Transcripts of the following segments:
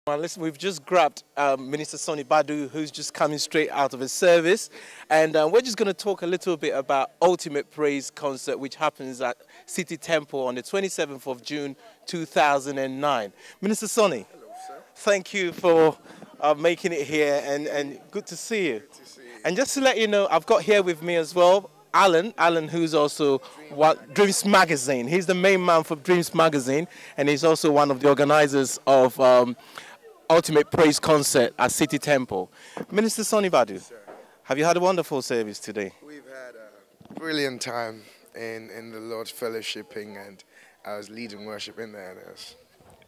Well, listen, we've just grabbed Minister Sonnie Badu, who's just coming straight out of his service. And we're just going to talk a little bit about Ultimate Praise concert, which happens at City Temple on the 27th of June, 2009. Minister Sonnie, hello, sir. Thank you for making it here, and good to see you. Good to see you. And just to let you know, I've got here with me as well Alan, who's also Dreams Magazine. He's the main man for Dreams Magazine, and he's also one of the organizers of Ultimate Praise concert at City Temple. Minister Sonnie Badu, have you had a wonderful service today? We've had a brilliant time in the Lord's fellowshipping, and I was leading worship in there, and it was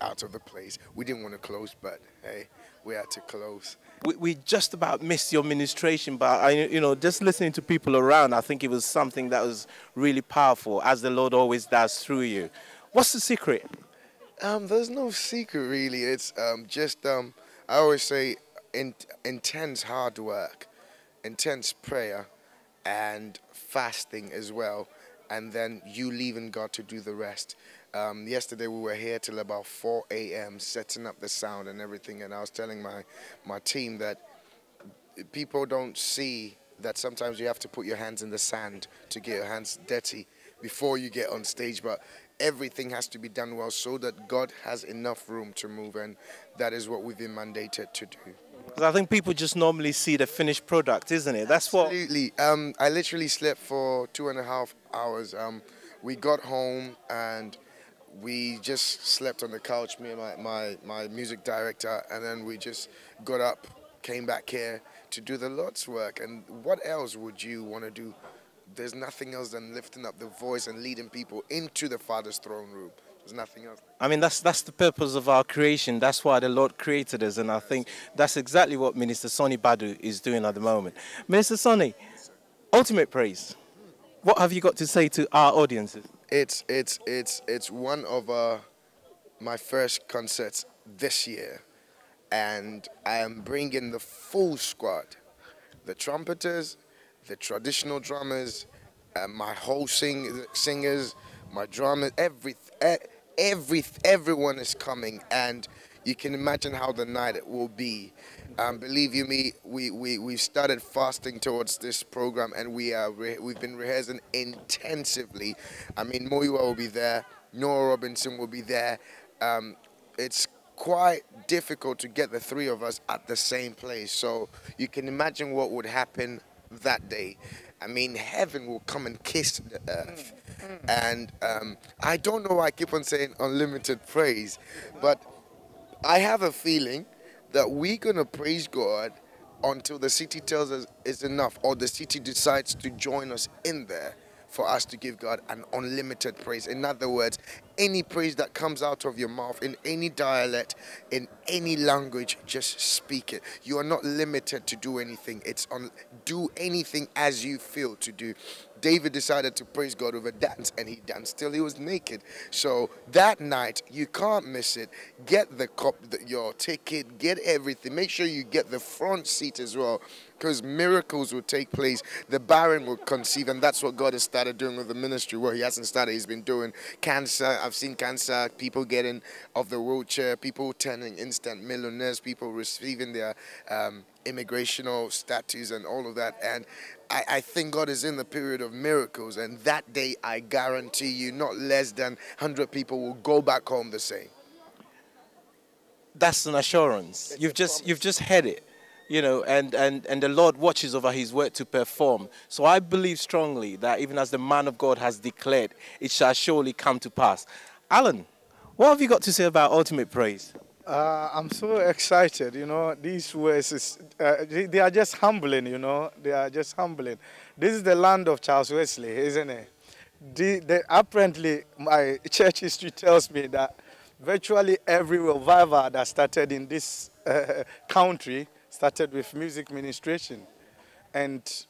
out of the place. We didn't want to close, but hey, we had to close. We just about missed your ministration, but just listening to people around, I think it was something that was really powerful, as the Lord always does through you. What's the secret? There's no secret really. It's I always say intense hard work, intense prayer, and fasting as well, and then you leaving God to do the rest. Yesterday we were here till about 4 a.m. setting up the sound and everything, and I was telling my team that people don't see that sometimes you have to put your hands in the sand to get your hands dirty before you get on stage, but everything has to be done well so that God has enough room to move, and that is what we've been mandated to do. Because I think people just normally see the finished product, isn't it? That's what. Absolutely. I literally slept for 2.5 hours. We got home and we just slept on the couch, me and my music director, and then we just got up, came back here to do the Lord's work. And what else would you want to do? There's nothing else than lifting up the voice and leading people into the Father's throne room. There's nothing else. I mean, that's the purpose of our creation. That's why the Lord created us, and I think that's exactly what Minister Sonnie Badu is doing at the moment. Minister Sonnie, Ultimate Praise, what have you got to say to our audiences? It's one of my first concerts this year, and I am bringing the full squad, the trumpeters, the traditional drummers, my whole singers, my drummers, everyone is coming, and you can imagine how the night will be. Believe you me, we've started fasting towards this program, and we've been rehearsing intensively. I mean, Moiwa will be there, Noah Robinson will be there. It's quite difficult to get the three of us at the same place, so you can imagine what would happen that day. I mean, heaven will come and kiss the earth. And I don't know why I keep on saying unlimited praise, but I have a feeling that we're going to praise God until the city tells us it's enough, or the city decides to join us in there for us to give God an unlimited praise. In other words, any praise that comes out of your mouth in any dialect, in any language, just speak it. You are not limited to do anything. Do anything as you feel to do. David decided to praise God with a dance, and he danced till he was naked. So that night, you can't miss it. Get your ticket, get everything. Make sure you get the front seat as well, because miracles will take place. The barren will conceive, and that's what God has started doing with the ministry. Well, he hasn't started. He's been doing cancer. I've seen cancer, people getting off the wheelchair, people turning instant millionaires, people receiving their immigrational status and all of that. And I think God is in the period of miracles, and that day, I guarantee you, not less than 100 people will go back home the same. That's an assurance. You've just had it, and the Lord watches over his word to perform. So I believe strongly that even as the man of God has declared, it shall surely come to pass. Alan, what have you got to say about Ultimate Praise? I'm so excited, these words, they are just humbling, they are just humbling. This is the land of Charles Wesley, isn't it? Apparently, my church history tells me that virtually every revival that started in this country started with music ministration. And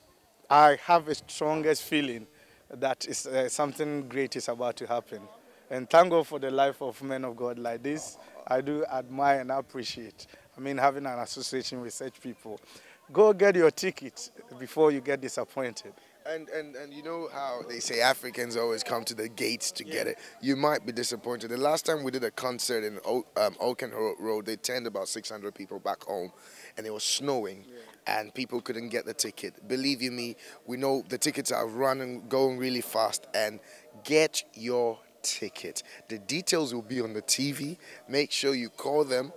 I have a strongest feeling that something great is about to happen. And thank God for the life of men of God like this. I do admire and appreciate. I mean, having an association with such people. Go get your ticket before you get disappointed. And you know how they say Africans always come to the gates to get it. You might be disappointed. The last time we did a concert in Oaken Road, they turned about 600 people back home, and it was snowing, and people couldn't get the ticket. Believe you me, we know the tickets are going really fast, and get your ticket. The details will be on the TV. Make sure you call them,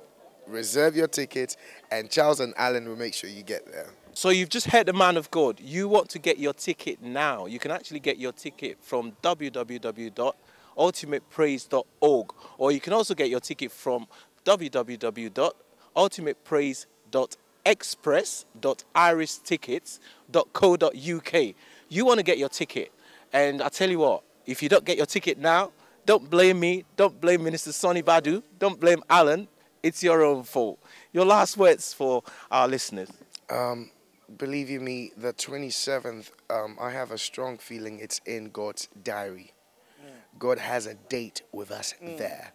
reserve your ticket, and Charles and Alan will make sure you get there. So you've just heard the man of God. You want to get your ticket now. You can actually get your ticket from www.ultimatepraise.org, or you can also get your ticket from www.ultimatepraise.express.iristickets.co.uk. You want to get your ticket, and I tell you what, if you don't get your ticket now, don't blame me, don't blame Minister Sonnie Badu, don't blame Alan. It's your own fault. Your last words for our listeners. Believe you me, the 27th, I have a strong feeling it's in God's diary. God has a date with us there.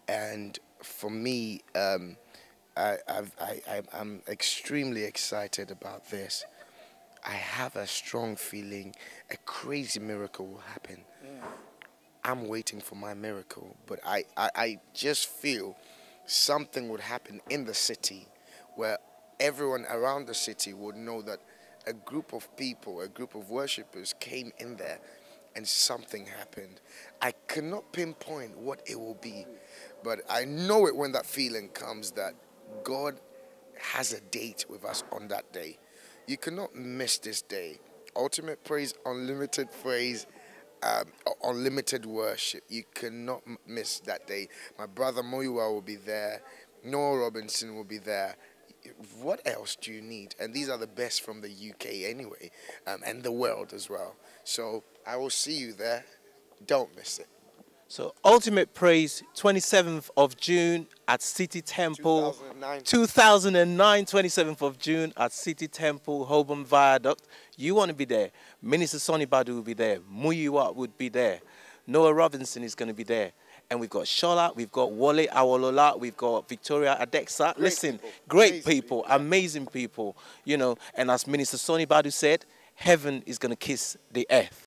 And for me, I'm extremely excited about this. I have a strong feeling a crazy miracle will happen. I'm waiting for my miracle, but I just feel something would happen in the city where everyone around the city would know that a group of people, a group of worshippers came in there and something happened. I cannot pinpoint what it will be, but I know it when that feeling comes that God has a date with us on that day. You cannot miss this day. Ultimate praise, unlimited praise, unlimited worship. You cannot miss that day. My brother Moiwa will be there. Noah Robinson will be there. What else do you need? And these are the best from the UK anyway, and the world as well. So I will see you there. Don't miss it. So Ultimate Praise, 27th of June at City Temple. 2009, 27th of June at City Temple, Holborn Viaduct. You want to be there. Minister Sonnie Badu will be there. Muyiwa would be there. Noah Robinson is going to be there. And we've got Shola, we've got Wale Awolola, we've got Victoria Adexa. Listen, great people, amazing people, you know. And as Minister Sonnie Badu said, heaven is going to kiss the earth.